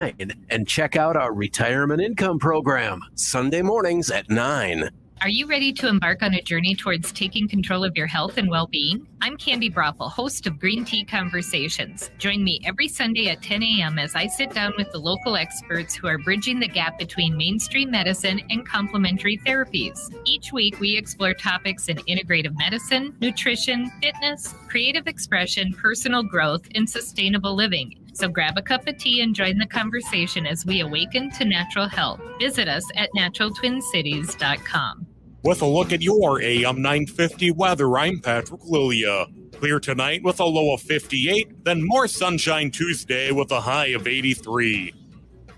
And check out our retirement income program, Sunday mornings at 9. Are you ready to embark on a journey towards taking control of your health and well-being? I'm Candy Brothel, host of Green Tea Conversations. Join me every Sunday at 10 a.m. as I sit down with the local experts who are bridging the gap between mainstream medicine and complementary therapies. Each week, we explore topics in integrative medicine, nutrition, fitness, creative expression, personal growth, and sustainable living. So grab a cup of tea and join the conversation as we awaken to natural health. Visit us at naturaltwincities.com. With a look at your AM 950 weather, I'm Patrick Lilia. Clear tonight with a low of 58, then more sunshine Tuesday with a high of 83.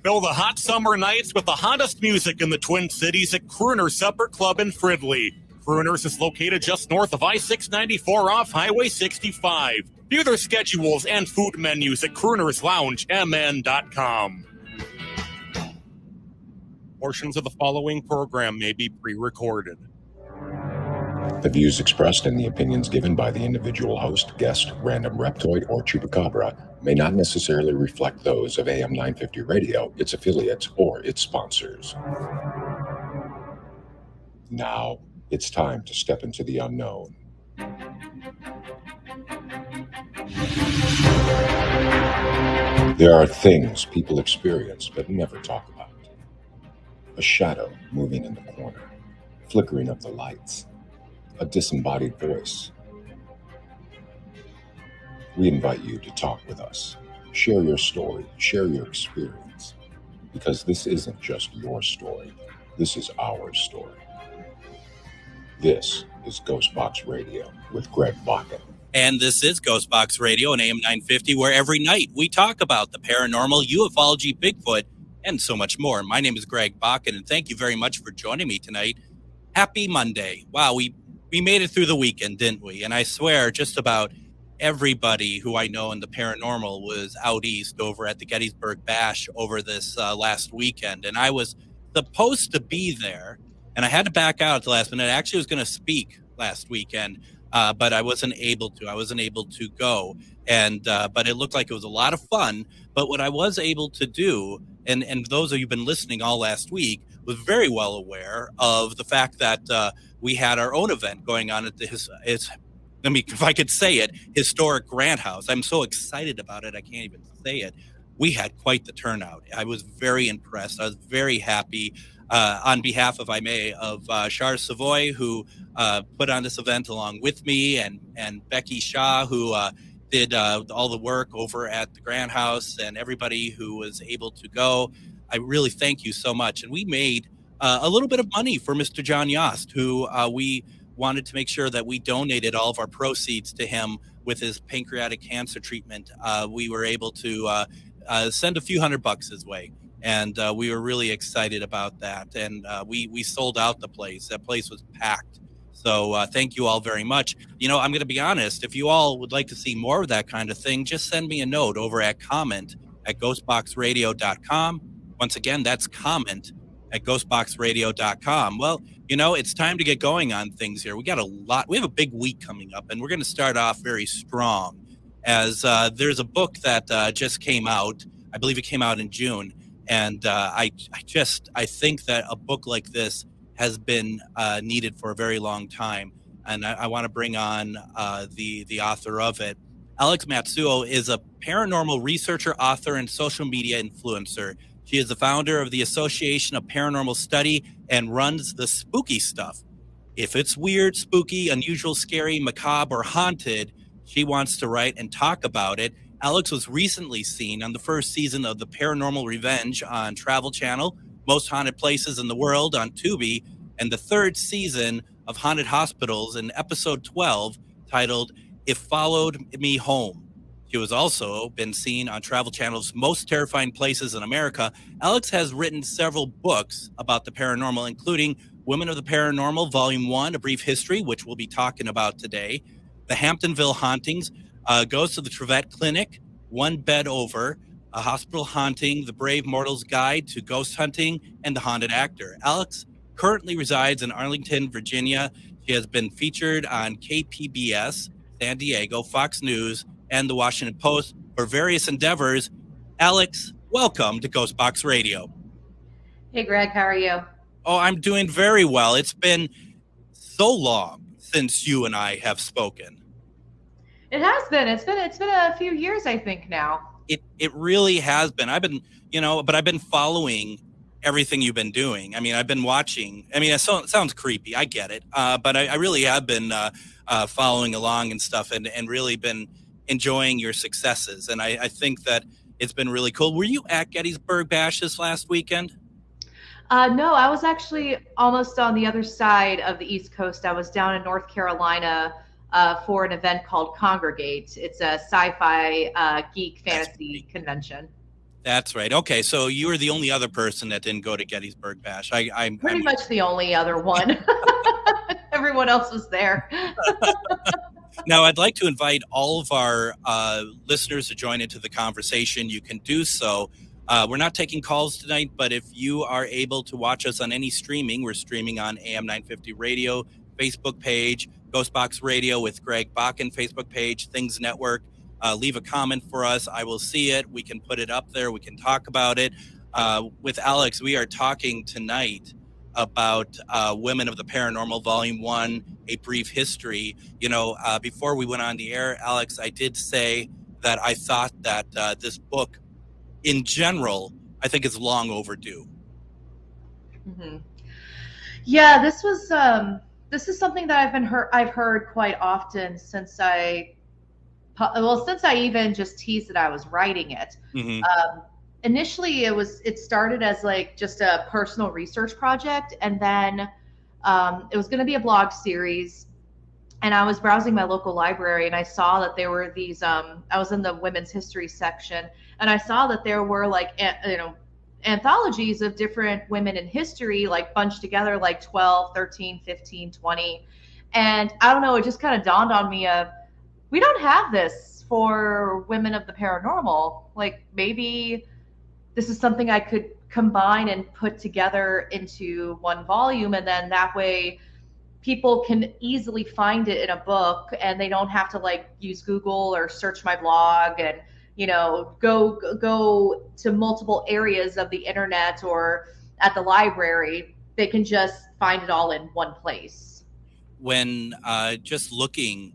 Fill the hot summer nights with the hottest music in the Twin Cities at Crooner Supper Club in Fridley. Crooners is located just north of I-694 off Highway 65. View their schedules and food menus at croonersloungemn.com. Portions of the following program may be pre-recorded. The views expressed and the opinions given by the individual host, guest, random reptoid, or chupacabra may not necessarily reflect those of AM 950 Radio, its affiliates, or its sponsors. Now, it's time to step into the unknown. There are things people experience but never talk about. A shadow moving in the corner, flickering of the lights, a disembodied voice. We invite you to talk with us. Share your story, share your experience, because this isn't just your story, this is our story. This is Ghostbox Radio with Greg Bakken. And this is Ghostbox Radio on AM 950, where every night we talk about the paranormal, ufology, Bigfoot, and so much more. My name is Greg Bakken, and thank you very much for joining me tonight. Happy Monday. Wow, we made it through the weekend, didn't we? And I swear just about everybody who I know in the paranormal was out east over at the Gettysburg Bash over this last weekend. And I was supposed to be there, and I had to back out at the last minute. I actually was going to speak last weekend, but I wasn't able to. I wasn't able to go. And but it looked like it was a lot of fun. But what I was able to do, and those of you who've been listening all last week, was very well aware of the fact that we had our own event going on at if I could say it, historic Grant House. I'm so excited about it, I can't even say it. We had quite the turnout. I was very impressed. I was very happy on behalf, if I may, of Char Savoy, who put on this event along with me, and Becky Shaw, who did all the work over at the Grant House, and everybody who was able to go. I really thank you so much. And we made a little bit of money for Mr. John Yost, who we wanted to make sure that we donated all of our proceeds to him with his pancreatic cancer treatment. We were able to send a few $100 his way. And we were really excited about that. And we sold out the place. That place was packed. So thank you all very much. You know, I'm going to be honest. If you all would like to see more of that kind of thing, just send me a note over at comment@ghostboxradio.com. Once again, that's comment@ghostboxradio.com. Well, you know, it's time to get going on things here. We got a lot. We have a big week coming up, and we're going to start off very strong, as there's a book that just came out. I believe it came out in June. And I think that a book like this has been needed for a very long time. And I want to bring on the author of it. Alex Matsuo is a paranormal researcher, author, and social media influencer. She is the founder of the Association of Paranormal Study and runs the Spooky Stuff. If it's weird, spooky, unusual, scary, macabre, or haunted, she wants to write and talk about it. Alex was recently seen on the first season of The Paranormal Revenge on Travel Channel, Most Haunted Places in the World on Tubi, and the third season of Haunted Hospitals in episode 12, titled It Followed Me Home. She was also been seen on Travel Channel's Most Terrifying Places in America. Alex has written several books about the paranormal, including Women of the Paranormal, Volume 1, A Brief History, which we'll be talking about today, The Hamptonville Hauntings, Ghosts of the Trevette Clinic, One Bed Over, A Hospital Haunting, The Brave Mortal's Guide to Ghost Hunting, and The Haunted Actor. Alex currently resides in Arlington, Virginia. She has been featured on KPBS, San Diego, Fox News, and The Washington Post for various endeavors. Alex, welcome to Ghostbox Radio. Hey, Greg, how are you? Oh, I'm doing very well. It's been so long since you and I have spoken. It has been. It's been a few years, I think, now. It really has been. I've been following everything you've been doing. I mean, I've been watching. I mean, it sounds creepy. I get it. But I really have been following along and stuff and really been enjoying your successes. And I think that it's been really cool. Were you at Gettysburg Bash this last weekend? No, I was actually almost on the other side of the East Coast. I was down in North Carolina for an event called Congregate. It's a sci-fi geek fantasy convention. That's right. Okay, so you were the only other person that didn't go to Gettysburg Bash. I'm pretty much the only other one. Everyone else was there. Now, I'd like to invite all of our listeners to join into the conversation. You can do so. We're not taking calls tonight, but if you are able to watch us on any streaming, we're streaming on AM 950 Radio, Facebook page, Ghostbox Radio with Greg Bakken, Facebook page, Things Network. Leave a comment for us. I will see it. We can put it up there. We can talk about it. With Alex, we are talking tonight about Women of the Paranormal, Volume 1, A Brief History. You know, before we went on the air, Alex, I did say that I thought that this book, in general, I think is long overdue. Mm-hmm. Yeah, this is something that I've heard quite often since I even just teased that I was writing it. Mm-hmm. Initially, it started as like just a personal research project, and then it was going to be a blog series. And I was browsing my local library, and I saw that there were these. I was in the women's history section, and I saw that there were like anthologies of different women in history, like bunched together, like 12, 13, 15, 20. And I don't know, it just kind of dawned on me we don't have this for women of the paranormal. Like, maybe this is something I could combine and put together into one volume, and then that way people can easily find it in a book, and they don't have to like use Google or search my blog and, you know, go to multiple areas of the internet or at the library. They can just find it all in one place. When just looking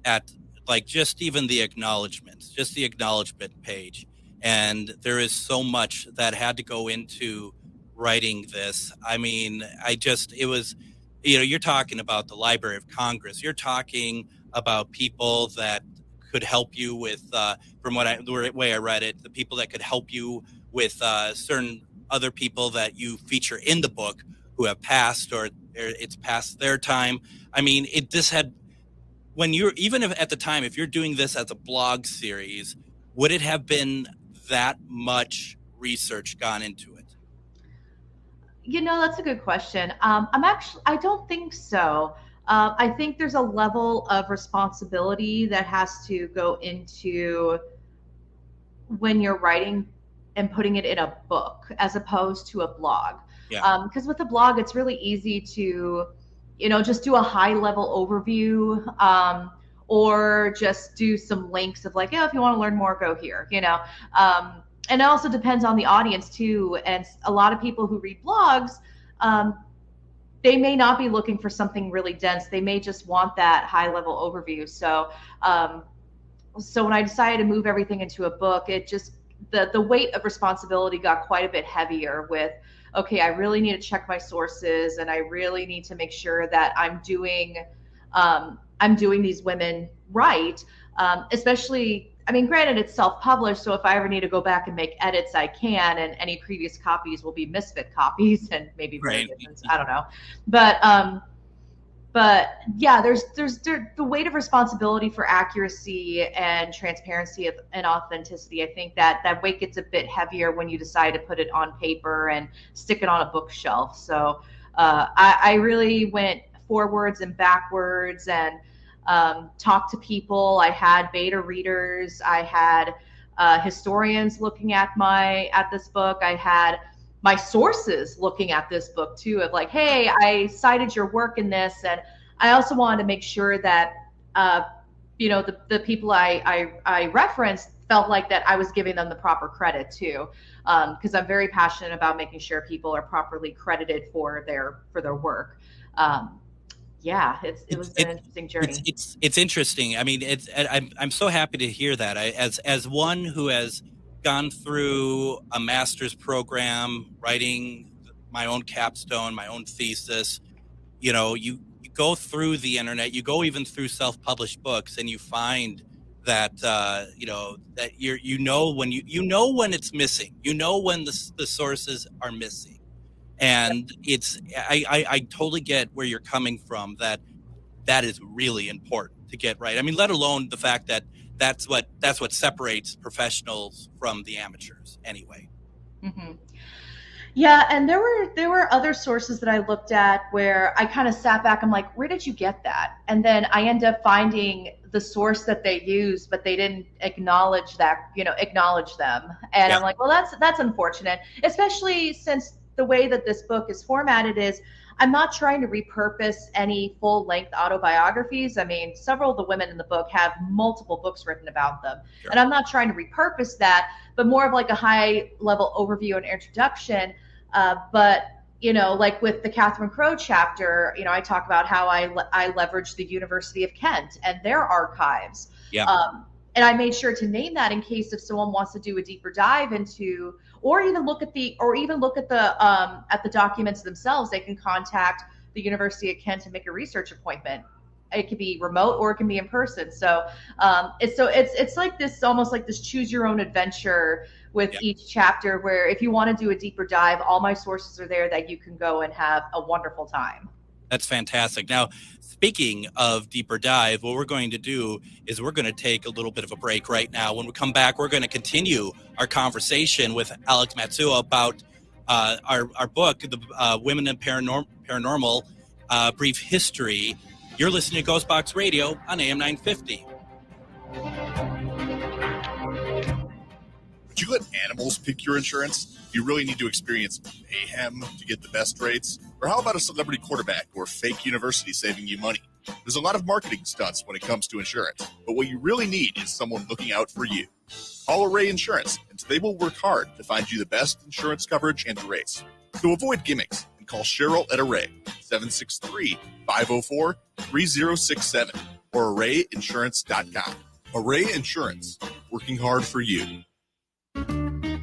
at like just even the acknowledgments, just the acknowledgement page, and there is so much that had to go into writing this. I mean, it was, you know, you're talking about the Library of Congress. You're talking about people that could help you with, from the way I read it, the people that could help you with certain other people that you feature in the book who have passed or it's past their time. I mean, when you're, even if at the time, if you're doing this as a blog series, would it have been that much research gone into it? You know, that's a good question. I don't think so. I think there's a level of responsibility that has to go into when you're writing and putting it in a book as opposed to a blog. Yeah. Because with a blog, it's really easy to, you know, just do a high level overview, or just do some links of like, if you want to learn more, go here, you know. And it also depends on the audience too. And a lot of people who read blogs, they may not be looking for something really dense. They may just want that high level overview. So, so when I decided to move everything into a book, it just, the weight of responsibility got quite a bit heavier with, okay, I really need to check my sources, and I really need to make sure that I'm doing these women right. Especially, I mean, granted, it's self-published, so if I ever need to go back and make edits, I can, and any previous copies will be misfit copies and maybe variations. I don't know, but yeah, there's the weight of responsibility for accuracy and transparency and authenticity. I think that weight gets a bit heavier when you decide to put it on paper and stick it on a bookshelf. So I really went forwards and backwards and talked to people. I had beta readers. I had historians looking at this book. I had my sources looking at this book too, of like, hey, I cited your work in this. And I also wanted to make sure that, you know, the people I referenced felt like that I was giving them the proper credit too, because I'm very passionate about making sure people are properly credited for their work. It was an interesting journey. It's interesting. I mean, I'm so happy to hear that. As one who has gone through a master's program, writing my own capstone, my own thesis, you go through the internet, you go even through self-published books, and you find that that when it's missing, when the sources are missing, and I totally get where you're coming from. That is really important to get right. I mean, let alone the fact that that's what separates professionals from the amateurs anyway. Mm-hmm. Yeah, and there were other sources that I looked at where I kind of sat back. I'm like, where did you get that? And then I end up finding the source that they used, but they didn't acknowledge them. And I'm like, well, that's unfortunate, especially since the way that this book is formatted is I'm not trying to repurpose any full-length autobiographies. I mean, several of the women in the book have multiple books written about them. Sure. And I'm not trying to repurpose that, but more of like a high-level overview and introduction. But, like with the Catherine Crowe chapter, I talk about how I leveraged the University of Kent and their archives. Yeah. And I made sure to name that in case if someone wants to do a deeper dive into, or even look at the documents themselves, they can contact the University of Kent and make a research appointment. It could be remote or it can be in person. So it's like this, almost like this choose your own adventure with each chapter, where if you want to do a deeper dive, all my sources are there that you can go and have a wonderful time. That's fantastic. Now, speaking of deeper dive, what we're going to do is we're going to take a little bit of a break right now. When we come back, we're going to continue our conversation with Alex Matsuo about our book, the Women in Paranormal, Brief History. You're listening to Ghostbox Radio on AM 950. Would you let animals pick your insurance? Do you really need to experience mayhem to get the best rates? Or how about a celebrity quarterback or fake university saving you money? There's a lot of marketing stunts when it comes to insurance, but what you really need is someone looking out for you. Call Array Insurance, and they will work hard to find you the best insurance coverage and rates. So avoid gimmicks and call Cheryl at Array, 763-504-3067, or arrayinsurance.com. Array Insurance, working hard for you.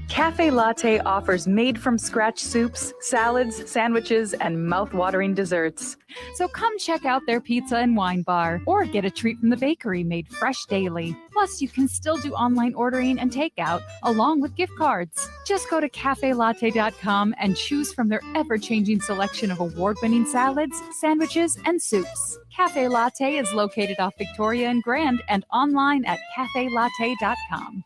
Cafe Latte offers made-from-scratch soups, salads, sandwiches, and mouth-watering desserts. So come check out their pizza and wine bar, or get a treat from the bakery made fresh daily. Plus, you can still do online ordering and takeout, along with gift cards. Just go to cafelatte.com and choose from their ever-changing selection of award-winning salads, sandwiches, and soups. Cafe Latte is located off Victoria and Grand and online at cafelatte.com.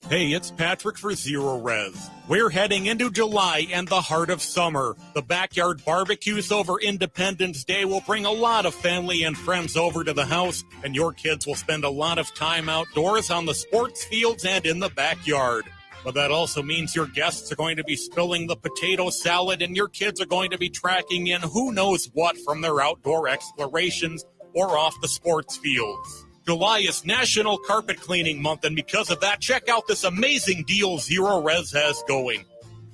Hey, it's Patrick for Zero Res. We're heading into July and the heart of summer. The backyard barbecues over Independence Day will bring a lot of family and friends over to the house, and your kids will spend a lot of time outdoors on the sports fields and in the backyard. But that also means your guests are going to be spilling the potato salad, and your kids are going to be tracking in who knows what from their outdoor explorations or off the sports fields. July is National Carpet Cleaning Month, and because of that, check out this amazing deal Zero Res has going.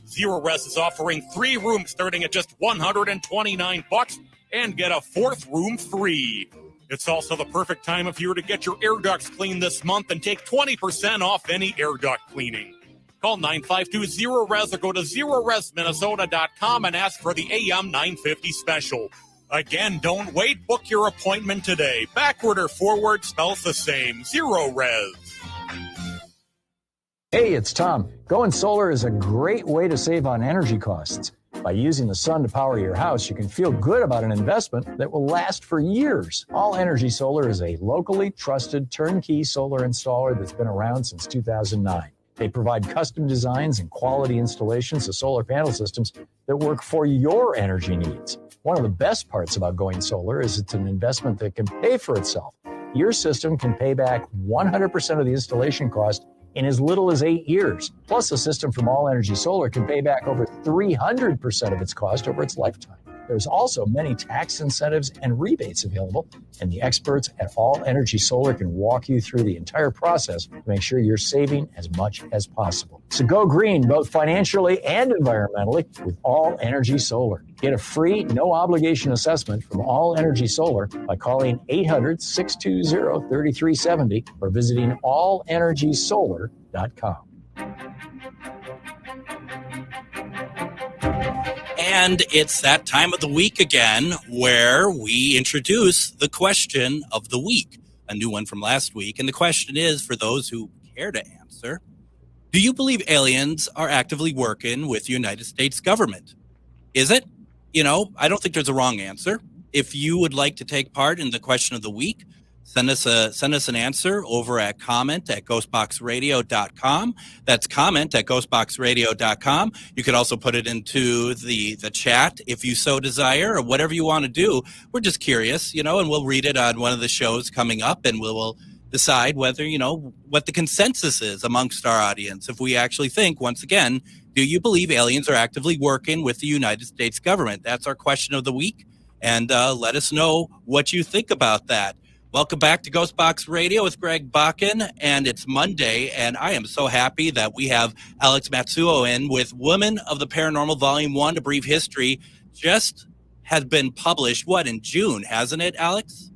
Zero Res is offering 3 rooms starting at just $129 and get a 4th room free. It's also the perfect time of year to get your air ducts cleaned this month and take 20% off any air duct cleaning. Call 952-ZERO-RES or go to ZeroResMinnesota.com and ask for the AM 950 special. Again, don't wait. Book your appointment today. Backward or forward spells the same. Zero Res. Hey, it's Tom. Going solar is a great way to save on energy costs. By using the sun to power your house, you can feel good about an investment that will last for years. All Energy Solar is a locally trusted turnkey solar installer that's been around since 2009. They provide custom designs and quality installations of solar panel systems that work for your energy needs. One of the best parts about going solar is it's an investment that can pay for itself. Your system can pay back 100% of the installation cost in as little as 8 years. Plus, a system from All Energy Solar can pay back over 300% of its cost over its lifetime. There's also many tax incentives and rebates available, and the experts at All Energy Solar can walk you through the entire process to make sure you're saving as much as possible. So go green, both financially and environmentally, with All Energy Solar. Get a free, no-obligation assessment from All Energy Solar by calling 800-620-3370 or visiting allenergysolar.com. And it's that time of the week again where we introduce the question of the week, a new one from last week. And the question is, for those who care to answer, do you believe aliens are actively working with the United States government? Is it? You know, I don't think there's a wrong answer. If you would like to take part in the question of the week, send us an answer over at comment@ghostboxradio.com. That's comment@ghostboxradio.com. You could also put it into the chat if you so desire, or whatever you want to do. We're just curious, you know, and we'll read it on one of the shows coming up, and we'll decide whether, you know, what the consensus is amongst our audience. If we actually think, once again, do you believe aliens are actively working with the United States government? That's our question of the week. And let us know what you think about that. Welcome back to Ghostbox Radio with Greg Bakken, and it's Monday, and I am so happy that we have Alex Matsuo in with Women of the Paranormal Volume 1, A Brief History. Just has been published, in June, hasn't it, Alex?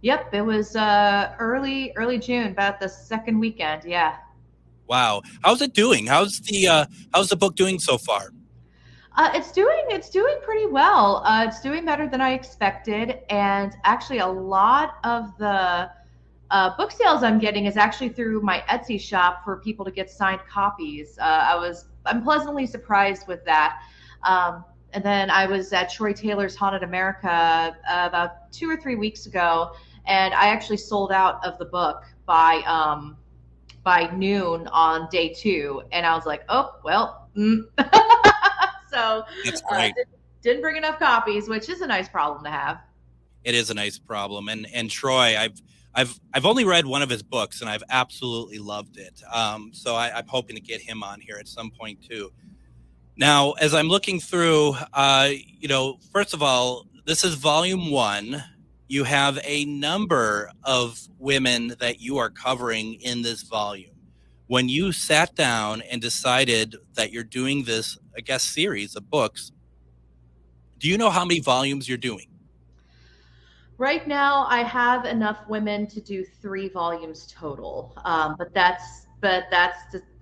Yep, it was early June, about the second weekend, yeah. Wow. How's it doing? How's the book doing so far? It's doing pretty well. It's doing better than I expected, and actually a lot of the book sales I'm getting is actually through my Etsy shop for people to get signed copies. I'm pleasantly surprised with that. And then I was at Troy Taylor's Haunted America about 2 or 3 weeks ago, and I actually sold out of the book by noon on day 2, and I was like, oh well. So that's great. Didn't bring enough copies, which is a nice problem to have. It is a nice problem. And Troy, I've only read one of his books, and I've absolutely loved it. So I'm hoping to get him on here at some point too. Now, as I'm looking through, first of all, this is volume 1. You have a number of women that you are covering in this volume. When you sat down and decided that you're doing this, I guess, series of books, do you know how many volumes you're doing? Right now, I have enough women to do 3 volumes total. But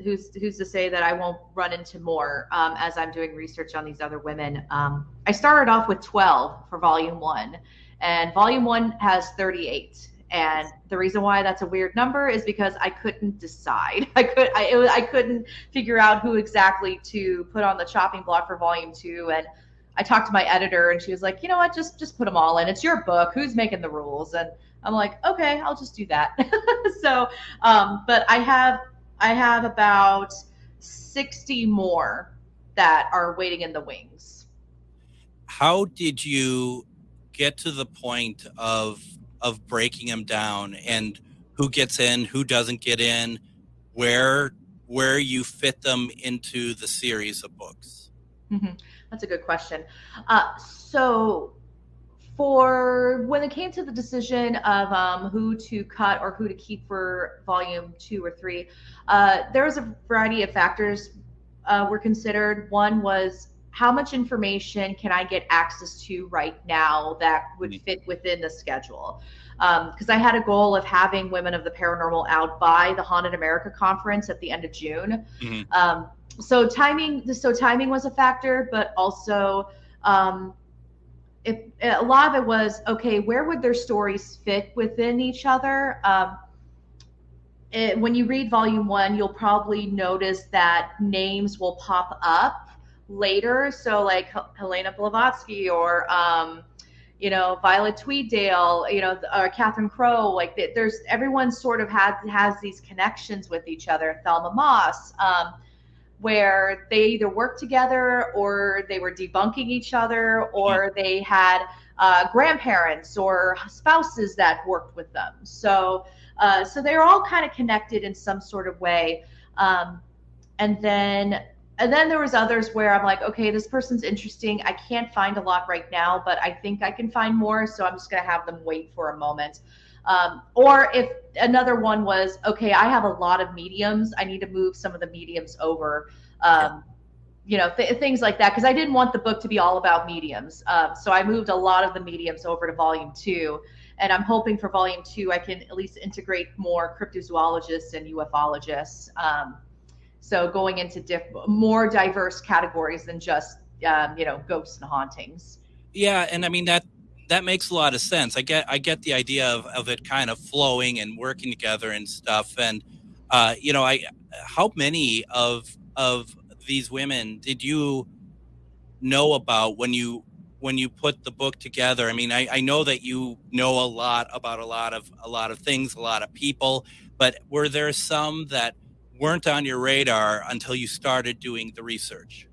who's to say that I won't run into more as I'm doing research on these other women. I started off with 12 for volume 1, and volume 1 has 38. And the reason why that's a weird number is because I couldn't decide. I couldn't figure out who exactly to put on the chopping block for volume 2. And I talked to my editor, and she was like, you know what, just put them all in. It's your book. Who's making the rules? And I'm like, okay, I'll just do that. So, but I have about 60 more that are waiting in the wings. How did you get to the point of breaking them down, and who gets in, who doesn't get in, where you fit them into the series of books? Mm-hmm. That's a good question. So for when it came to the decision of who to cut or who to keep for volume 2 or 3, there was a variety of factors were considered. One was, how much information can I get access to right now that would fit within the schedule? Because I had a goal of having Women of the Paranormal out by the Haunted America conference at the end of June. Mm-hmm. So timing was a factor, but also a lot of it was, okay, where would their stories fit within each other? When you read volume 1, you'll probably notice that names will pop up later, so like Helena Blavatsky or Violet Tweeddale, or Catherine Crowe, like there's everyone sort of has these connections with each other. Thelma Moss, where they either worked together or they were debunking each other, or they had grandparents or spouses that worked with them. So they're all kind of connected in some sort of way. And then and then there was others where I'm like, okay, this person's interesting. I can't find a lot right now, but I think I can find more. So I'm just going to have them wait for a moment. Or if another one was, okay, I have a lot of mediums. I need to move some of the mediums over, things like that. Cause I didn't want the book to be all about mediums. So I moved a lot of the mediums over to volume 2. And I'm hoping for volume 2, I can at least integrate more cryptozoologists and ufologists. So going into more diverse categories than just, ghosts and hauntings. Yeah. And I mean, that makes a lot of sense. I get the idea of it kind of flowing and working together and stuff. And, how many of these women did you know about when you put the book together? I mean, I know that you know a lot about a lot of things, a lot of people, but were there some that weren't on your radar until you started doing the research?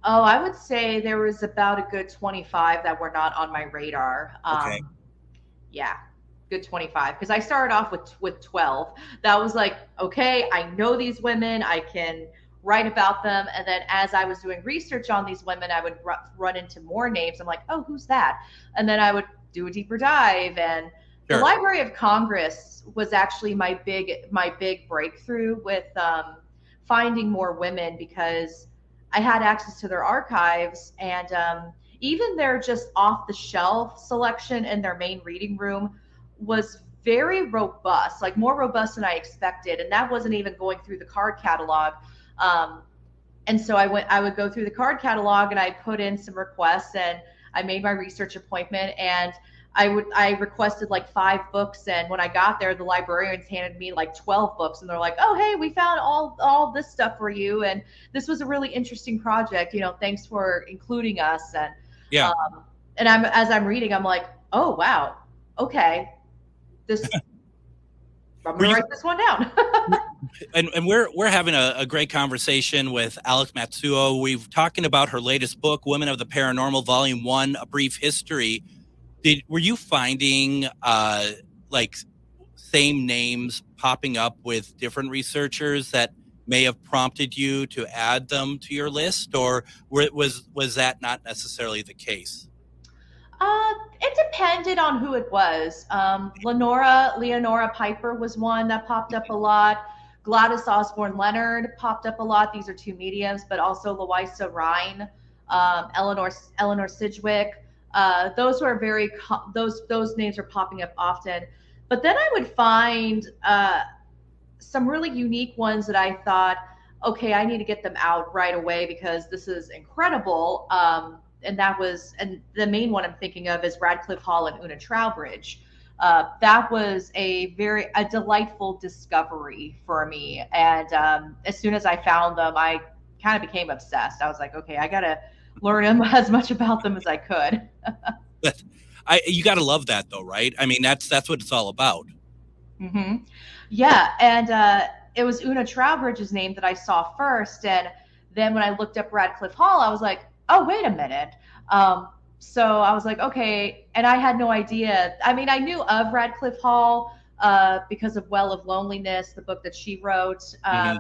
Oh, I would say there was about a good 25 that were not on my radar. Okay. Yeah, good 25. Because I started off with 12. That was like, okay, I know these women. I can write about them. And then as I was doing research on these women, I would run into more names. I'm like, oh, who's that? And then I would do a deeper dive. And Sure. The Library of Congress was actually my big breakthrough with finding more women, because I had access to their archives, and even their just off the shelf selection in their main reading room was very robust, like more robust than I expected. And that wasn't even going through the card catalog. And so I would go through the card catalog and I put in some requests, and I made my research appointment, and I requested like 5 books, and when I got there, the librarians handed me like 12 books, and they're like, "Oh, hey, we found all this stuff for you, and this was a really interesting project. Thanks for including us." And yeah, and as I'm reading, I'm like, "Oh, wow, okay, this." I'm gonna write this one down. and we're having a great conversation with Alex Matsuo. We've talking about her latest book, Women of the Paranormal, Volume 1, A Brief History. Were you finding like same names popping up with different researchers that may have prompted you to add them to your list, or was that not necessarily the case? It depended on who it was. Leonora Piper was one that popped up a lot. Gladys Osborne Leonard popped up a lot. These are 2 mediums, but also Louisa Rhine, Eleanor Sidgwick. Those were those names are popping up often. But then I would find some really unique ones that I thought, okay, I need to get them out right away because this is incredible. And the main one I'm thinking of is Radcliffe Hall and Una Trowbridge. That was a delightful discovery for me. And as soon as I found them, I kind of became obsessed. I was like, okay, I got to learn as much about them as I could. You got to love that though, right? I mean, that's what it's all about. Mm-hmm. Yeah. And it was Una Trowbridge's name that I saw first. And then when I looked up Radcliffe Hall, I was like, oh, wait a minute. So I was like, okay. And I had no idea. I mean, I knew of Radcliffe Hall because of Well of Loneliness, the book that she wrote. Mm-hmm.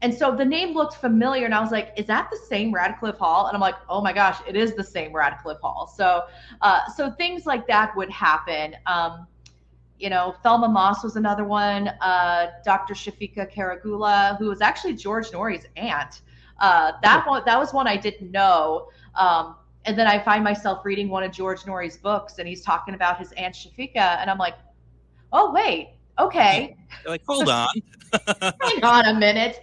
And so the name looked familiar, and I was like, is that the same Radcliffe Hall? And I'm like, oh my gosh, it is the same Radcliffe Hall. So things like that would happen. Thelma Moss was another one. Dr. Shafika Karagula, who was actually George Norrie's aunt. That was one I didn't know. And then I find myself reading one of George Norrie's books, and he's talking about his aunt Shafika, and I'm like, oh wait, okay. You're like, hold on. Hang on a minute.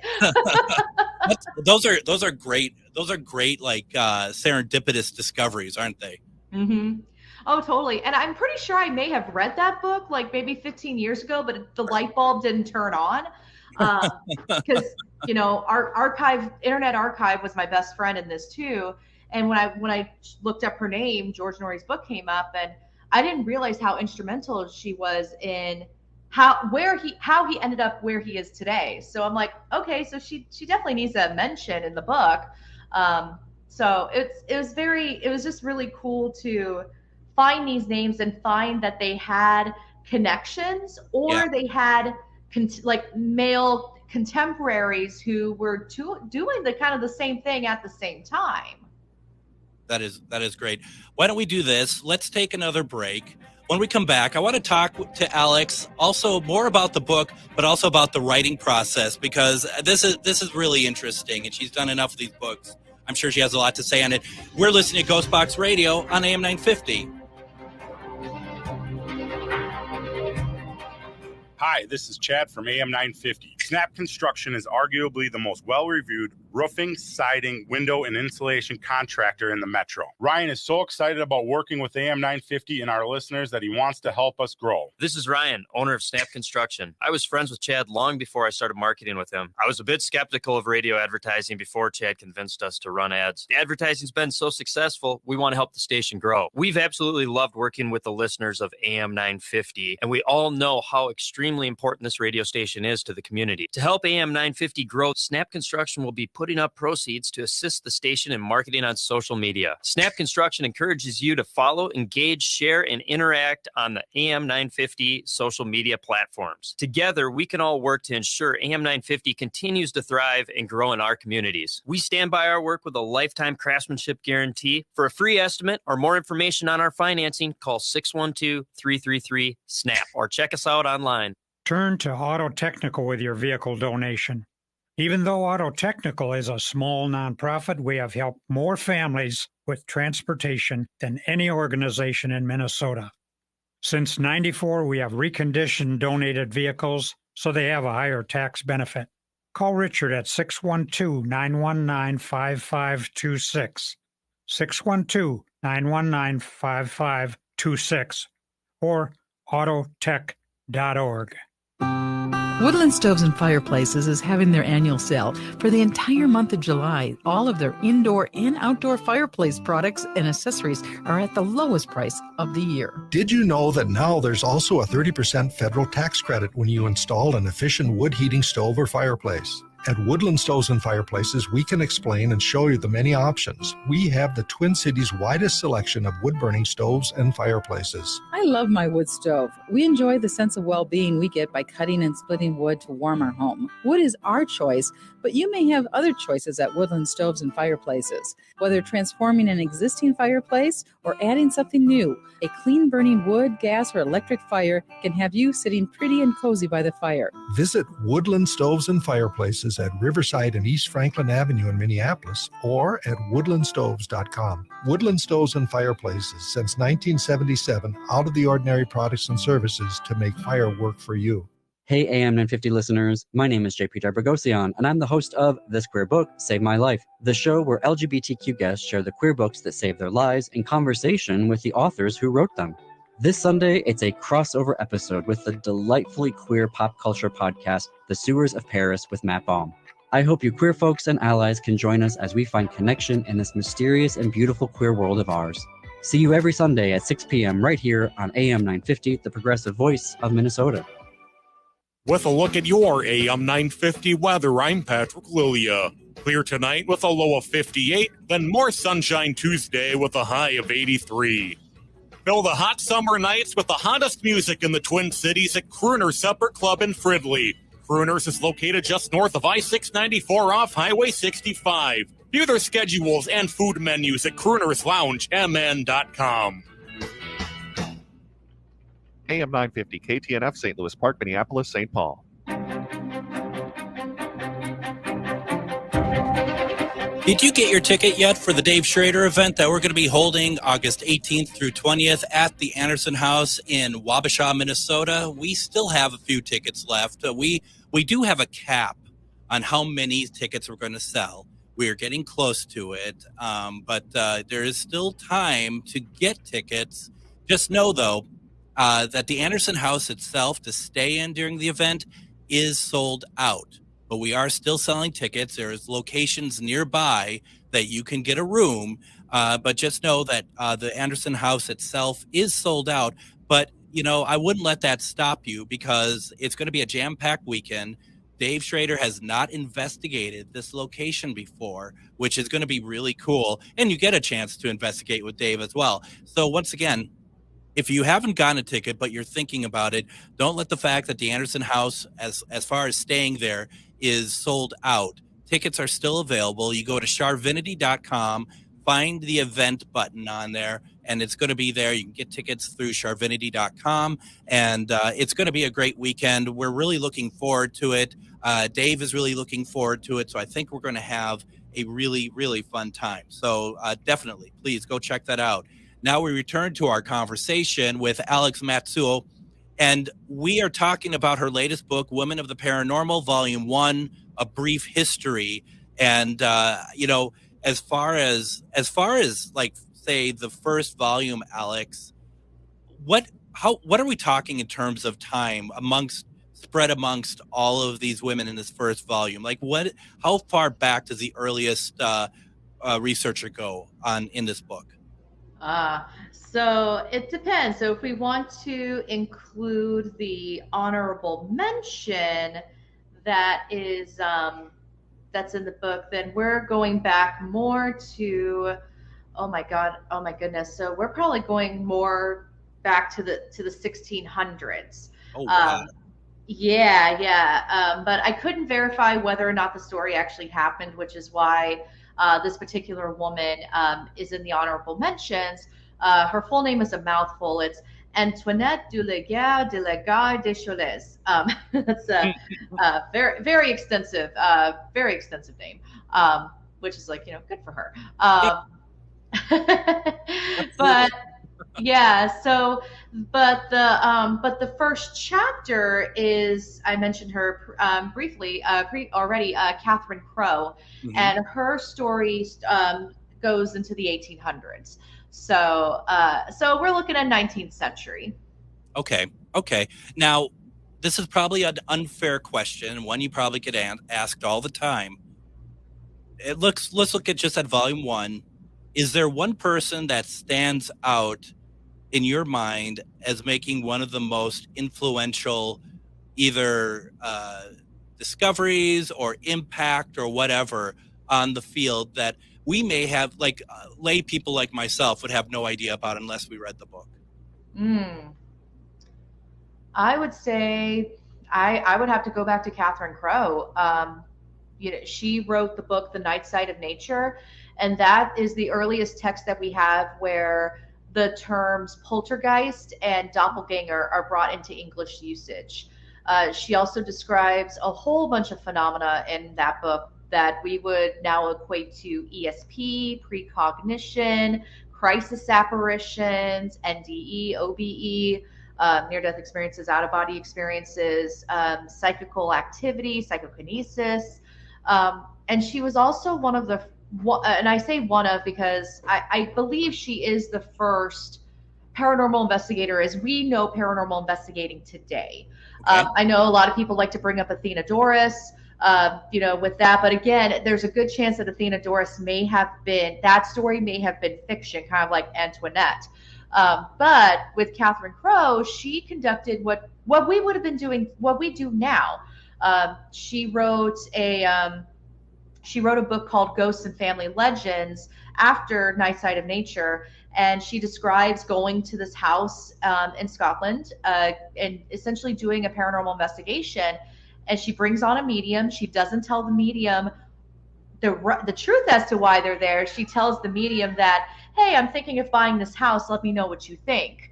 Those are great. Those are great, like serendipitous discoveries, aren't they? Mm-hmm. Oh, totally. And I'm pretty sure I may have read that book like maybe 15 years ago, but the light bulb didn't turn on because our Internet Archive was my best friend in this too. And when I looked up her name, George Norrie's book came up, and I didn't realize how instrumental she was in how he ended up where he is today. So I'm like, okay, so she definitely needs a mention in the book. So it was just really cool to find these names and find that they had connections, or they had male contemporaries who were doing the kind of the same thing at the same time. That is great. Why don't we do this? Let's take another break. When we come back, I want to talk to Alex also more about the book, but also about the writing process, because this is really interesting, and she's done enough of these books. I'm sure she has a lot to say on it. We're listening to Ghostbox Radio on AM 950. Hi, this is Chad from AM 950. Snap Construction is arguably the most well-reviewed roofing, siding, window, and insulation contractor in the metro. Ryan is so excited about working with AM 950 and our listeners that he wants to help us grow. This is Ryan, owner of Snap Construction. I was friends with Chad long before I started marketing with him. I was a bit skeptical of radio advertising before Chad convinced us to run ads. The advertising's been so successful, we want to help the station grow. We've absolutely loved working with the listeners of AM 950, and we all know how extremely important this radio station is to the community. To help AM 950 grow, Snap Construction will be putting up proceeds to assist the station in marketing on social media. Snap Construction encourages you to follow, engage, share, and interact on the AM 950 social media platforms. Together, we can all work to ensure AM 950 continues to thrive and grow in our communities. We stand by our work with a lifetime craftsmanship guarantee. For a free estimate or more information on our financing, call 612-333-SNAP or check us out online. Turn to Auto Technical with your vehicle donation. Even though Auto Technical is a small nonprofit, we have helped more families with transportation than any organization in Minnesota. Since '94, we have reconditioned donated vehicles so they have a higher tax benefit. Call Richard at 612-919-5526, 612-919-5526, or autotech.org. Woodland Stoves and Fireplaces is having their annual sale for the entire month of July. All of their indoor and outdoor fireplace products and accessories are at the lowest price of the year. Did you know that now there's also a 30% federal tax credit when you install an efficient wood heating stove or fireplace? At Woodland Stoves and Fireplaces, we can explain and show you the many options. We have the Twin Cities' widest selection of wood-burning stoves and fireplaces. I love my wood stove. We enjoy the sense of well-being we get by cutting and splitting wood to warm our home. Wood is our choice, but you may have other choices at Woodland Stoves and Fireplaces. Whether transforming an existing fireplace or adding something new, a clean-burning wood, gas, or electric fire can have you sitting pretty and cozy by the fire. Visit Woodland Stoves and Fireplaces at Riverside and East Franklin Avenue in Minneapolis or at woodlandstoves.com. Woodland Stoves and Fireplaces, since 1977, out-of-the-ordinary products and services to make fire work for you. Hey AM 950 listeners, my name is JP Darbragosian, and I'm the host of This Queer Book Saved My Life, the show where LGBTQ guests share the queer books that saved their lives in conversation with the authors who wrote them. This Sunday, it's a crossover episode with the delightfully queer pop culture podcast, The Sewers of Paris with Matt Baum. I hope you queer folks and allies can join us as we find connection in this mysterious and beautiful queer world of ours. See you every Sunday at 6 p.m. right here on AM 950, the progressive voice of Minnesota. With a look at your AM 950 weather, I'm Patrick Lilia. Clear tonight with a low of 58, then more sunshine Tuesday with a high of 83. Fill the hot summer nights with the hottest music in the Twin Cities at Crooner's Supper Club in Fridley. Crooner's is located just north of I-694 off Highway 65. View their schedules and food menus at croonersloungemn.com. AM 950 KTNF, St. Louis Park, Minneapolis, St. Paul. Did you get your ticket yet for the Dave Schrader event that we're going to be holding August 18th through 20th at the Anderson House in Wabasha, Minnesota? We still have a few tickets left. We do have a cap on how many tickets we're going to sell. We are getting close to it, but there is still time to get tickets. Just know, though, that the Anderson House itself to stay in during the event is sold out. But we are still selling tickets. There's locations nearby that you can get a room. But just know that the Anderson House itself is sold out. But, you know, I wouldn't let that stop you because it's going to be a jam-packed weekend. Dave Schrader has not investigated this location before, which is going to be really cool. And you get a chance to investigate with Dave as well. So once again, if you haven't gotten a ticket, but you're thinking about it, don't let the fact that the Anderson House, as far as staying there, is sold out. Tickets are still available. You go to charvinity.com, find the event button on there, and it's going to be there. You can get tickets through charvinity.com, and it's going to be a great weekend. We're really looking forward to it. Dave is really looking forward to it, so I think we're going to have a really, really fun time. So definitely, please go check that out. Now we return to our conversation with Alex Matsuo, and we are talking about her latest book, Women of the Paranormal, Volume 1, A Brief History. And, as far as like, say, the first volume, Alex, what are we talking in terms of time spread amongst all of these women in this first volume? Like, how far back does the earliest researcher go in this book? So it depends. So if we want to include the honorable mention that is that's in the book, then we're going back more to, oh my goodness. So we're probably going more back to the 1600s. Oh, wow. But I couldn't verify whether or not the story actually happened, which is why this particular woman is in the honorable mentions. Her full name is a mouthful. It's Antoinette de la Gare de Cholez. That's a very, very extensive name, which is like, good for her. But yeah, so, but the first chapter is, I mentioned her briefly already, Catherine Crowe, and her story goes into the 1800s. So we're looking at 19th century. Okay. Now, this is probably an unfair question, one you probably get asked all the time. Let's look at just at volume 1. Is there one person that stands out in your mind as making one of the most influential either discoveries or impact or whatever on the field that we may have, like lay people like myself would have no idea about unless we read the book? I would say I would have to go back to Catherine Crowe. She wrote the book, The Night Side of Nature, and that is the earliest text that we have where the terms poltergeist and doppelganger are brought into English usage. She also describes a whole bunch of phenomena in that book that we would now equate to ESP, precognition, crisis apparitions, NDE, OBE, near-death experiences, out-of-body experiences, psychical activity, psychokinesis. And she was also one of the, and I say one of because I believe she is the first paranormal investigator as we know paranormal investigating today. Okay. I know a lot of people like to bring up Athena Doris, with that. But again, there's a good chance that Athena Doris that story may have been fiction, kind of like Antoinette. But with Catherine Crowe, she conducted what we would have been doing, what we do now. She wrote a book called Ghosts and Family Legends after Night Side of Nature. And she describes going to this house in Scotland and essentially doing a paranormal investigation. And she brings on a medium. She doesn't tell the medium the truth as to why they're there. She tells the medium that, hey, I'm thinking of buying this house. Let me know what you think.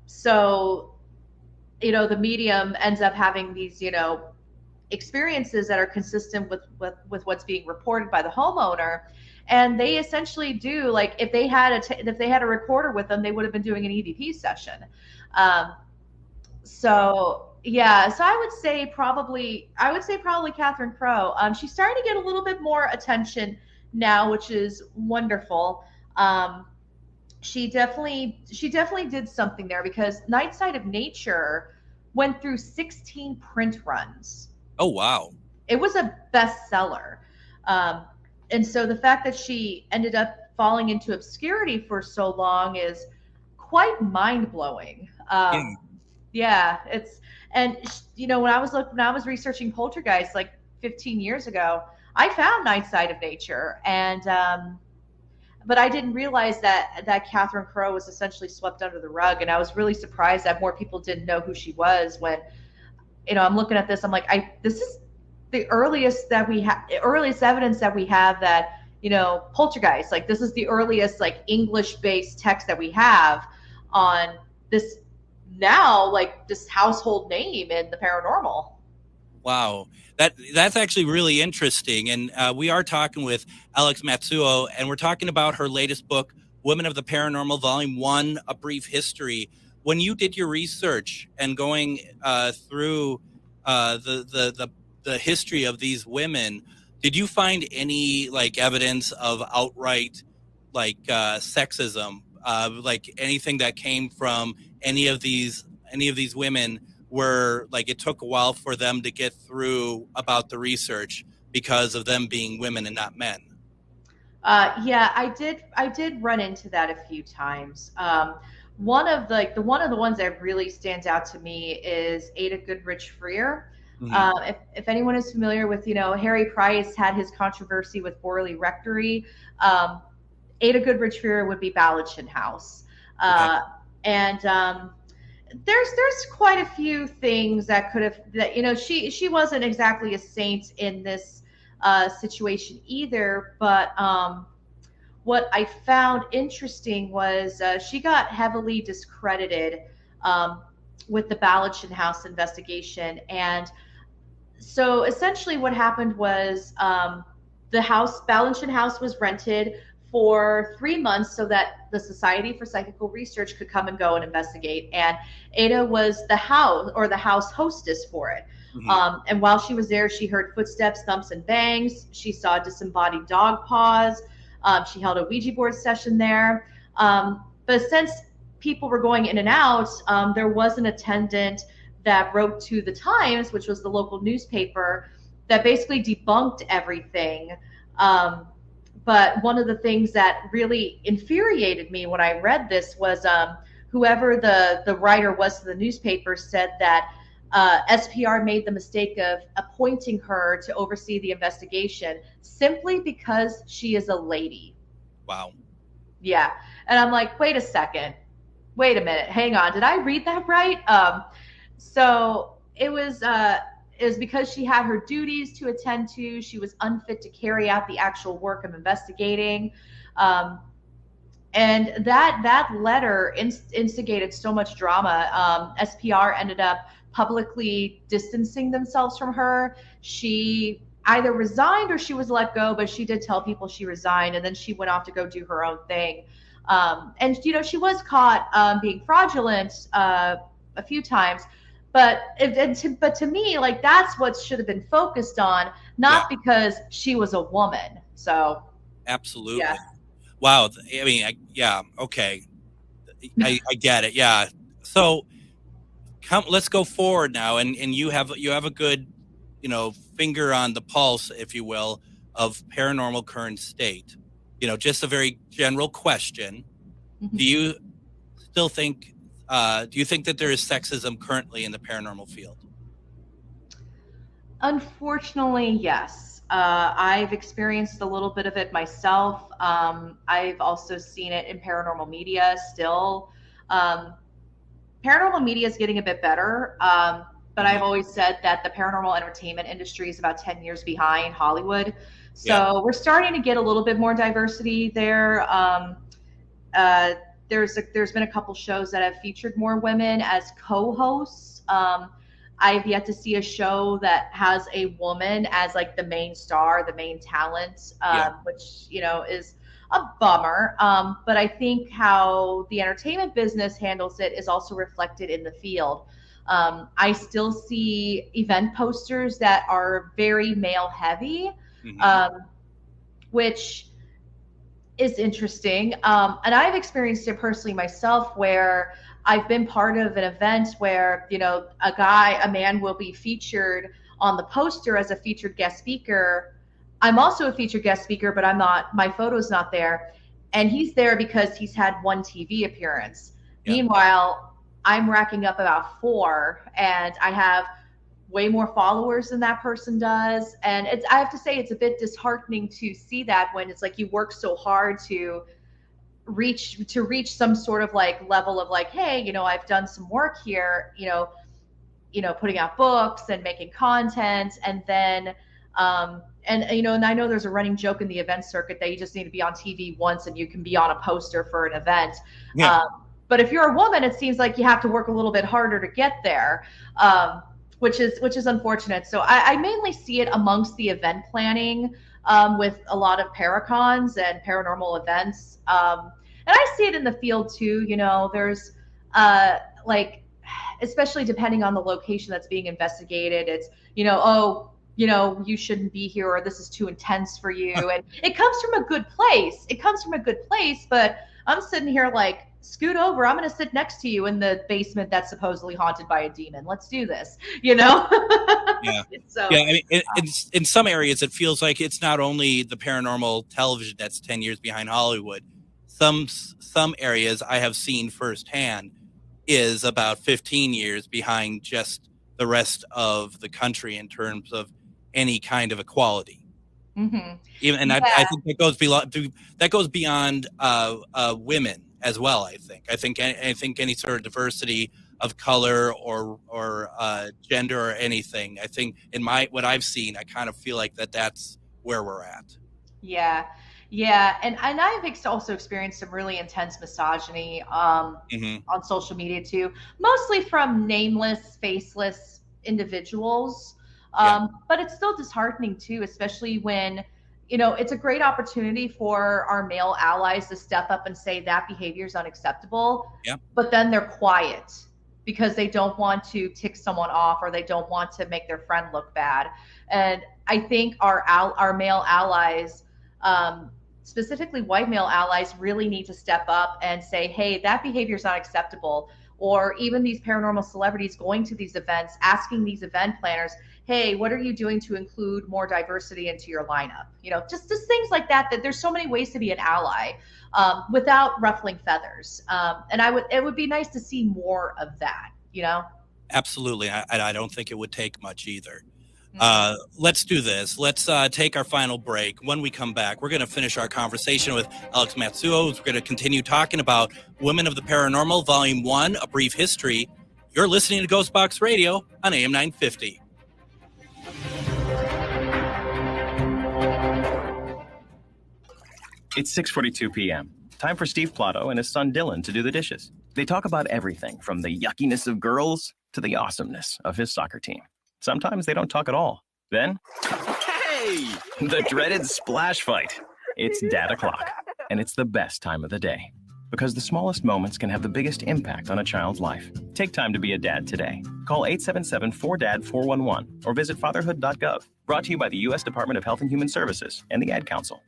So the medium ends up having these, experiences that are consistent with what's being reported by the homeowner. And they essentially do, like, if they had a recorder with them, they would have been doing an EVP session. So I would say probably Catherine Crowe. She's starting to get a little bit more attention now, which is wonderful. She definitely did something there because Night Side of Nature went through 16 print runs. Oh, wow. It was a bestseller. And so the fact that she ended up falling into obscurity for so long is quite mind-blowing. Yeah, when I was researching poltergeists like 15 years ago, I found Night Side of Nature, and but I didn't realize that Catherine Crowe was essentially swept under the rug, and I was really surprised that more people didn't know who she was. When I'm looking at this, I'm like, the earliest evidence that we have that, poltergeist, like this is the earliest like English-based text that we have on this now, like this household name in the paranormal. Wow. That's actually really interesting. And we are talking with Alex Matsuo, and we're talking about her latest book, Women of the Paranormal, Volume 1, A Brief History. When you did your research and going through the history of these women, did you find any like evidence of outright like sexism, like anything that came from any of these women where like it took a while for them to get through about the research because of them being women and not men? Yeah, I did run into that a few times. One of the ones that really stands out to me is Ada Goodrich Freer. Mm-hmm. If anyone is familiar with, Harry Price had his controversy with Borley Rectory. Ada Goodrich Freer would be Ballachin House. Okay. And there's quite a few things that could have, that, she wasn't exactly a saint in this situation either, but what I found interesting was she got heavily discredited with the Ballachin House investigation. And so essentially what happened was Ballachin House was rented for 3 months so that the Society for Psychical Research could come and go and investigate. And Ada was the house hostess for it. Mm-hmm. And while she was there, she heard footsteps, thumps, and bangs. She saw disembodied dog paws. She held a Ouija board session there. But since people were going in and out, there was an attendant that wrote to the Times, which was the local newspaper, that basically debunked everything. But one of the things that really infuriated me when I read this was whoever the writer was to the newspaper said that SPR made the mistake of appointing her to oversee the investigation simply because she is a lady. Wow. Yeah. And I'm like, wait a minute, hang on. Did I read that right? So it was because she had her duties to attend to. She was unfit to carry out the actual work of investigating. And that letter instigated so much drama. SPR ended up publicly distancing themselves from her. She either resigned or she was let go, but she did tell people she resigned, and then she went off to go do her own thing. And she was caught being fraudulent a few times. But to me, like, that's what should have been focused on, not because she was a woman. So absolutely. Yeah. Wow. I mean, okay. I get it. Yeah. So let's go forward now, and you have a good, finger on the pulse, if you will, of paranormal current state. Just a very general question. Mm-hmm. Do you still think? Do you think that there is sexism currently in the paranormal field? Unfortunately, yes. I've experienced a little bit of it myself. I've also seen it in paranormal media still. Paranormal media is getting a bit better, but I've always said that the paranormal entertainment industry is about 10 years behind Hollywood. So we're starting to get a little bit more diversity there. There's been a couple shows that have featured more women as co-hosts. I've yet to see a show that has a woman as like the main star, the main talent, which, is a bummer. But I think how the entertainment business handles it is also reflected in the field. I still see event posters that are very male heavy, which is interesting. And I've experienced it personally myself, where I've been part of an event where, a man will be featured on the poster as a featured guest speaker. I'm also a featured guest speaker, but my photo's not there. And he's there because he's had one TV appearance. Yeah. Meanwhile, I'm racking up about 4, and I have way more followers than that person does. And I have to say, it's a bit disheartening to see that when it's like you work so hard to reach some sort of like level of like, hey, I've done some work here, putting out books and making content, and then and I know there's a running joke in the event circuit that you just need to be on TV once and you can be on a poster for an event. Yeah. But if you're a woman, it seems like you have to work a little bit harder to get there, which is unfortunate. So I mainly see it amongst the event planning with a lot of paracons and paranormal events. And I see it in the field too. There's especially depending on the location that's being investigated, it's, you shouldn't be here, or this is too intense for you. And it comes from a good place. But I'm sitting here like, scoot over. I'm going to sit next to you in the basement that's supposedly haunted by a demon. Let's do this, Yeah. So, yeah. I mean, in some areas, it feels like it's not only the paranormal television that's 10 years behind Hollywood. Some areas I have seen firsthand is about 15 years behind just the rest of the country in terms of any kind of equality. Mm-hmm. I think that goes beyond women as well. I think any sort of diversity of color or gender or anything. I think in what I've seen, I kind of feel like that's where we're at. Yeah. And I've also experienced some really intense misogyny on social media too, mostly from nameless, faceless individuals. But it's still disheartening too, especially when, it's a great opportunity for our male allies to step up and say that behavior is unacceptable. Yep. But then they're quiet because they don't want to tick someone off, or they don't want to make their friend look bad. And I think our male allies, specifically white male allies, really need to step up and say, hey, that behavior is not acceptable. Or even these paranormal celebrities going to these events, asking these event planners, hey, what are you doing to include more diversity into your lineup? Just things like that there's so many ways to be an ally without ruffling feathers. And it would be nice to see more of that, Absolutely. I don't think it would take much either. Let's do this. Let's take our final break. When we come back, we're going to finish our conversation with Alex Matsuo. We're going to continue talking about Women of the Paranormal, Volume 1, A Brief History. You're listening to Ghostbox Radio on AM 950. It's 6:42 p.m. Time for Steve Plotto and his son Dylan to do the dishes. They talk about everything from the yuckiness of girls to the awesomeness of his soccer team. Sometimes they don't talk at all. Then, hey! The dreaded splash fight. It's Dad o'clock, and it's the best time of the day. Because the smallest moments can have the biggest impact on a child's life. Take time to be a dad today. Call 877-4DAD-411 or visit fatherhood.gov. Brought to you by the U.S. Department of Health and Human Services and the Ad Council.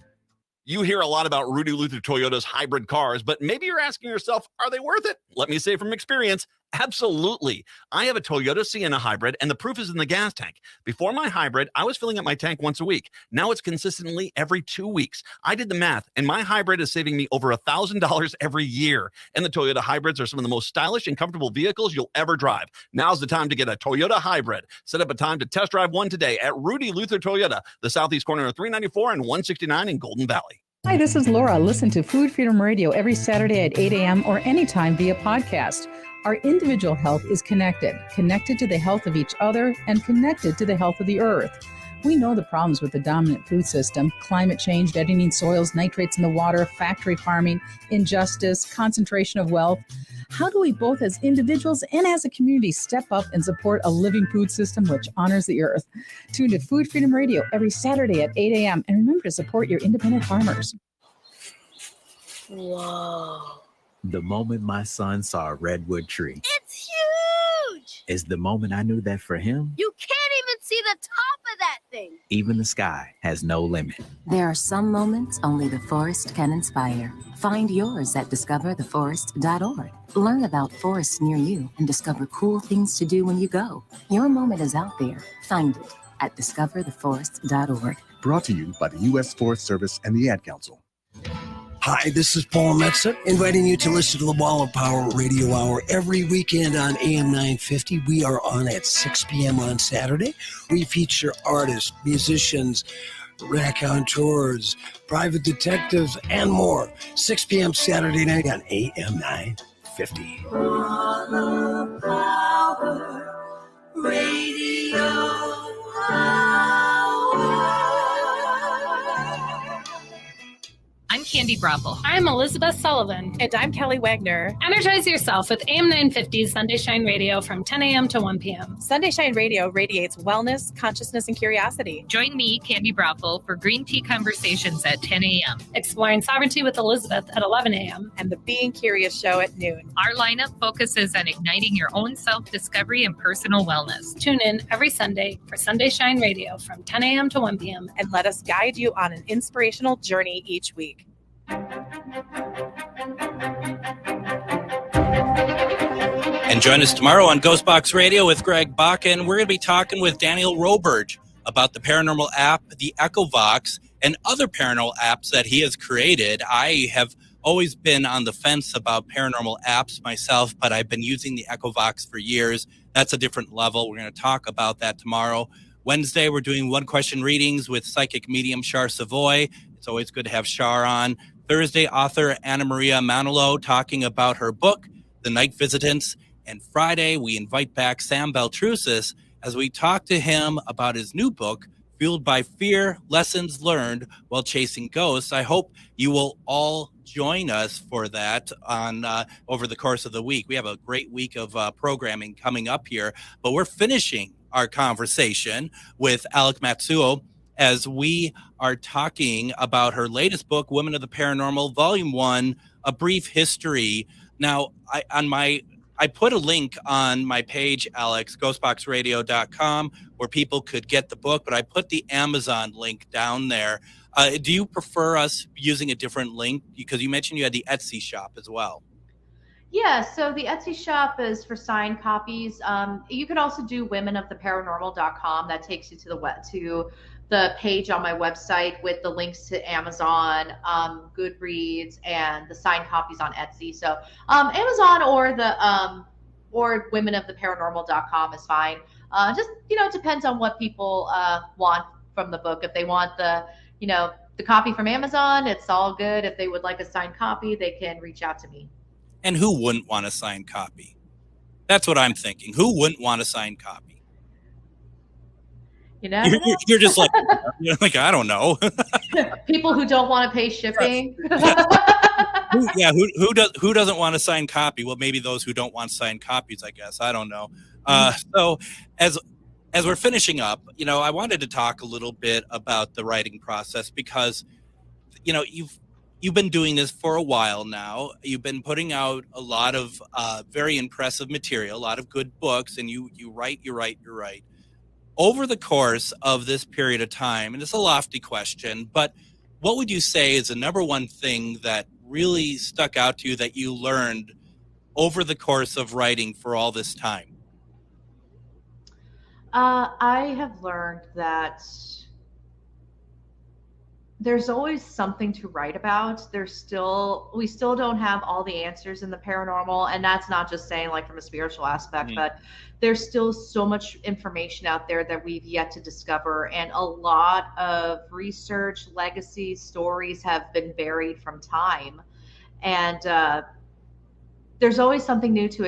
You hear a lot about Rudy Luther Toyota's hybrid cars, but maybe you're asking yourself, are they worth it? Let me say from experience, absolutely. I have a Toyota Sienna hybrid, and the proof is in the gas tank. Before my hybrid, I was filling up my tank once a week. Now it's consistently every 2 weeks. I did the math, and my hybrid is saving me over $1,000 every year. And the Toyota hybrids are some of the most stylish and comfortable vehicles you'll ever drive. Now's the time to get a Toyota hybrid. Set up a time to test drive one today at Rudy Luther Toyota, the southeast corner of 394 and 169 in Golden Valley. Hi, this is Laura. Listen to Food Freedom Radio every Saturday at 8 a.m. or anytime via podcast. Our individual health is connected to the health of each other and connected to the health of the earth. We know the problems with the dominant food system: climate change, deadening soils, nitrates in the water, factory farming, injustice, concentration of wealth. How do we both as individuals and as a community step up and support a living food system which honors the earth? Tune to Food Freedom Radio every Saturday at 8 a.m. and remember to support your independent farmers. Whoa. The moment my son saw a redwood tree It's huge! is the moment I knew that for him, You can't even see the top of that thing. even the sky has no limit. There are some moments only the forest can inspire. Find yours at discovertheforest.org. Learn about forests near you and discover cool things to do when you go. Your moment is out there. Find it at discovertheforest.org. Brought to you by the U.S. Forest Service and the Ad Council. Hi, this is Paul Metza, inviting you to listen to the Wall of Power Radio Hour every weekend on AM 950. We are on at 6 p.m. on Saturday. We feature artists, musicians, raconteurs, private detectives, and more. 6 p.m. Saturday night on AM 950. Wall of Power I'm Candy Brothel. I'm Elizabeth Sullivan. And I'm Kelly Wagner. Energize yourself with AM 950's Sunday Shine Radio from 10 a.m. to 1 p.m. Sunday Shine Radio radiates wellness, consciousness, and curiosity. Join me, Candy Brothel, for Green Tea Conversations at 10 a.m. Exploring Sovereignty with Elizabeth at 11 a.m. And the Being Curious Show at noon. Our lineup focuses on igniting your own self-discovery and personal wellness. Tune in every Sunday for Sunday Shine Radio from 10 a.m. to 1 p.m. And let us guide you on an inspirational journey each week. And join us tomorrow on Ghostbox Radio with Greg Bakken. We're going to be talking with Daniel Roberge about the paranormal app, the Echovox, and other paranormal apps that he has created. I have always been on the fence about paranormal apps myself, but I've been using the Echovox for years. That's a different level. We're going to talk about that tomorrow. Wednesday, we're doing one-question readings with psychic medium Char Savoy. It's always good to have Char on. Thursday, author Anna Maria Manolo talking about her book, The Night Visitants. And Friday, we invite back Sam Beltrusis as we talk to him about his new book, Fueled by Fear, Lessons Learned While Chasing Ghosts. I hope you will all join us for that on over the course of the week. We have a great week of programming coming up here, but we're finishing our conversation with Alec Matsuo as we are talking about her latest book, Women of the Paranormal, Volume 1, A Brief History. Now, I put a link on my page, Alex, ghostboxradio.com, where people could get the book, but I put the Amazon link down there. Do you prefer us using a different link? Because you mentioned you had the Etsy shop as well. Yeah, so the Etsy shop is for signed copies. You could also do womenoftheparanormal.com. That takes you to the page on my website with the links to Amazon, Goodreads, and the signed copies on Etsy. So Amazon or womenoftheparanormal.com is fine. Just, it depends on what people want from the book. If they want the copy from Amazon, it's all good. If they would like a signed copy, they can reach out to me. And who wouldn't want a signed copy? That's what I'm thinking. Who wouldn't want a signed copy? You're just like, I don't know. People who don't want to pay shipping. Who doesn't want a signed copy? Well, maybe those who don't want signed copies, I guess. I don't know. So as we're finishing up, I wanted to talk a little bit about the writing process because, you've been doing this for a while now. You've been putting out a lot of very impressive material, a lot of good books, and you write. Over the course of this period of time, and it's a lofty question, but what would you say is the number one thing that really stuck out to you that you learned over the course of writing for all this time? I have learned that there's always something to write about. We still don't have all the answers in the paranormal, and that's not just saying like from a spiritual aspect, but there's still so much information out there that we've yet to discover, and a lot of research, legacy, stories have been buried from time, and there's always something new to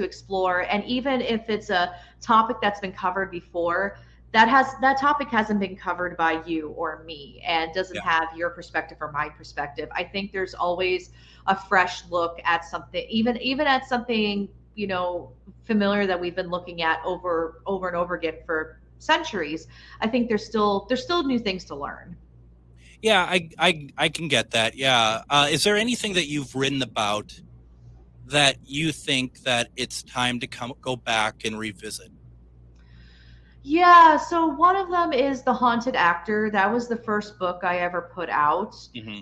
explore. And even if it's a topic that's been covered before, that topic hasn't been covered by you or me and doesn't have your perspective or my perspective. I think there's always a fresh look at something, even at something, familiar that we've been looking at over and over again for centuries. I think there's still new things to learn. Yeah, I can get that. Yeah. Is there anything that you've written about that you think that it's time to go back and revisit? Yeah, so one of them is The Haunted Actor. That was the first book I ever put out. Mm-hmm.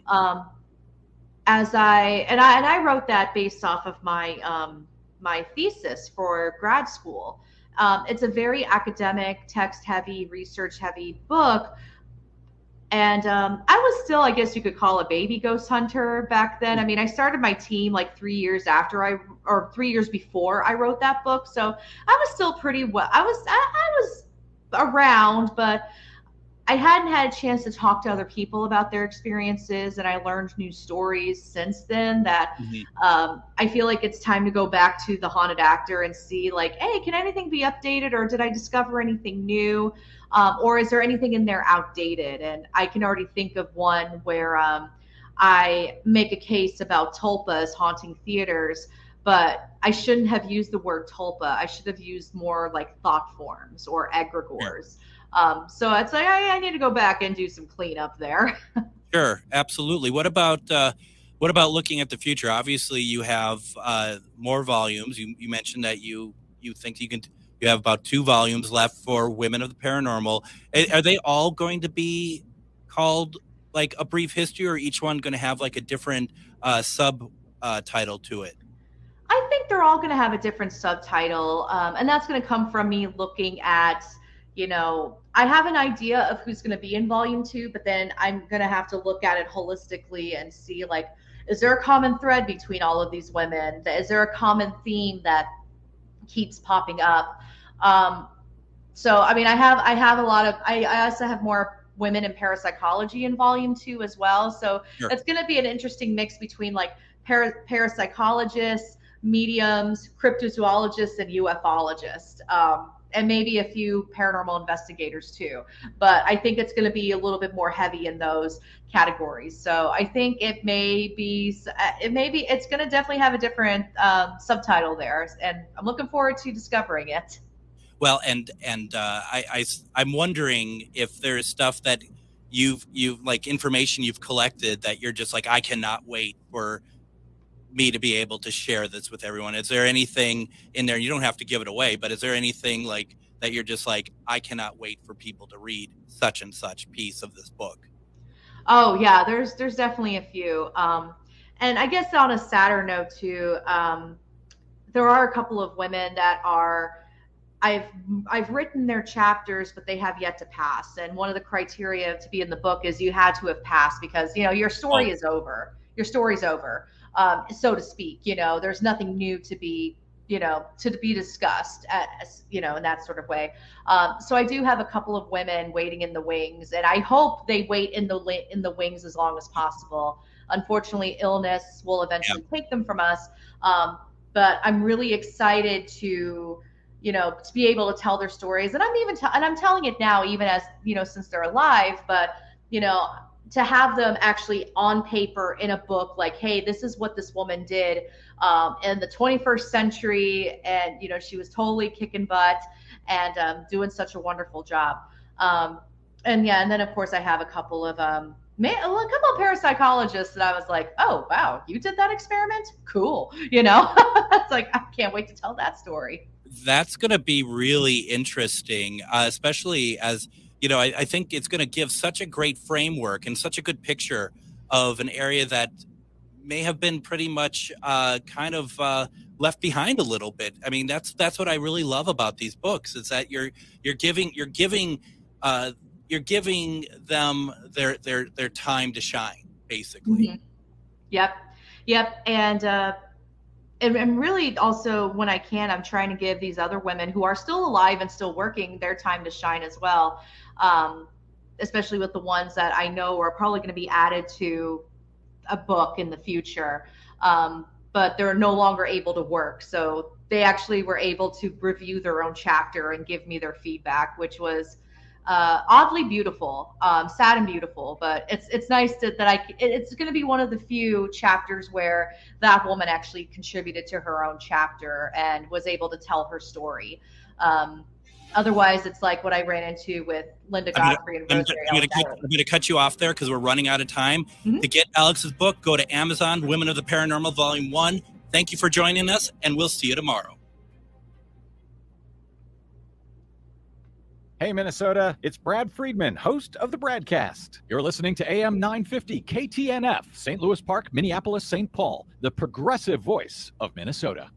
I wrote that based off of my my thesis for grad school. It's a very academic, text-heavy, research-heavy book. And I was still, I guess you could call, a baby ghost hunter back then. I mean, I started my team like 3 years before I wrote that book. So I was still pretty well. I was around, but I hadn't had a chance to talk to other people about their experiences, and I learned new stories since then that I feel like it's time to go back to the haunted actor and see, like, hey, can anything be updated, or did I discover anything new, or is there anything in there outdated? And I can already think of one where I make a case about tulpas haunting theaters, but I shouldn't have used the word tulpa. I should have used more like thought forms or egregores. So it's like I need to go back and do some cleanup there. Sure, absolutely. What about looking at the future? Obviously, you have more volumes. You mentioned that you think you have about 2 volumes left for Women of the Paranormal. Are they all going to be called like A Brief History, or each one going to have like a different subtitle to it? I think they're all going to have a different subtitle, and that's going to come from me looking at, I have an idea of who's going to be in volume 2, but then I'm going to have to look at it holistically and see, like, is there a common thread between all of these women? Is there a common theme that keeps popping up? So, I mean, I have a lot of, I also have more women in parapsychology in volume 2 as well. So Sure. It's going to be an interesting mix between like parapsychologists, mediums, cryptozoologists, and ufologists. And maybe a few paranormal investigators too. But I think it's going to be a little bit more heavy in those categories. So I think it's going to definitely have a different subtitle there. And I'm looking forward to discovering it. Well, and I'm wondering if there's stuff that you've like information you've collected that you're just like, I cannot wait for me to be able to share this with everyone. Is there anything in there? You don't have to give it away, but is there anything like that you're just like, I cannot wait for people to read such and such piece of this book? Oh yeah, there's definitely a few. And I guess on a sadder note too, there are a couple of women that are, I've written their chapters, but they have yet to pass. And one of the criteria to be in the book is you had to have passed, because your story is over. Your story's over. So to speak, there's nothing new to be discussed in that sort of way. So I do have a couple of women waiting in the wings, and I hope they wait in the wings as long as possible. Unfortunately, illness will eventually take them from us. But I'm really excited to be able to tell their stories. And I'm telling it now, even as, since they're alive, but, to have them actually on paper in a book, like, hey, this is what this woman did in the 21st century. And, she was totally kicking butt and doing such a wonderful job. And then of course I have a couple of parapsychologists that I was like, oh, wow, you did that experiment? Cool. It's like, I can't wait to tell that story. That's going to be really interesting, especially as, I think it's going to give such a great framework and such a good picture of an area that may have been pretty much kind of left behind a little bit. I mean, that's what I really love about these books, is that you're giving them their time to shine, basically. Mm-hmm. Yep. And really also, when I can, I'm trying to give these other women who are still alive and still working their time to shine as well. Especially with the ones that I know are probably going to be added to a book in the future. But they're no longer able to work. So they actually were able to review their own chapter and give me their feedback, which was oddly beautiful, sad and beautiful. But it's nice it's going to be one of the few chapters where that woman actually contributed to her own chapter and was able to tell her story. Otherwise, it's like what I ran into with Linda Godfrey and Rosemary. I'm going to cut you off there because we're running out of time. Mm-hmm. To get Alex's book, go to Amazon, Women of the Paranormal, Volume 1. Thank you for joining us, and we'll see you tomorrow. Hey, Minnesota, it's Brad Friedman, host of the Bradcast. You're listening to AM 950 KTNF, St. Louis Park, Minneapolis, St. Paul, the progressive voice of Minnesota.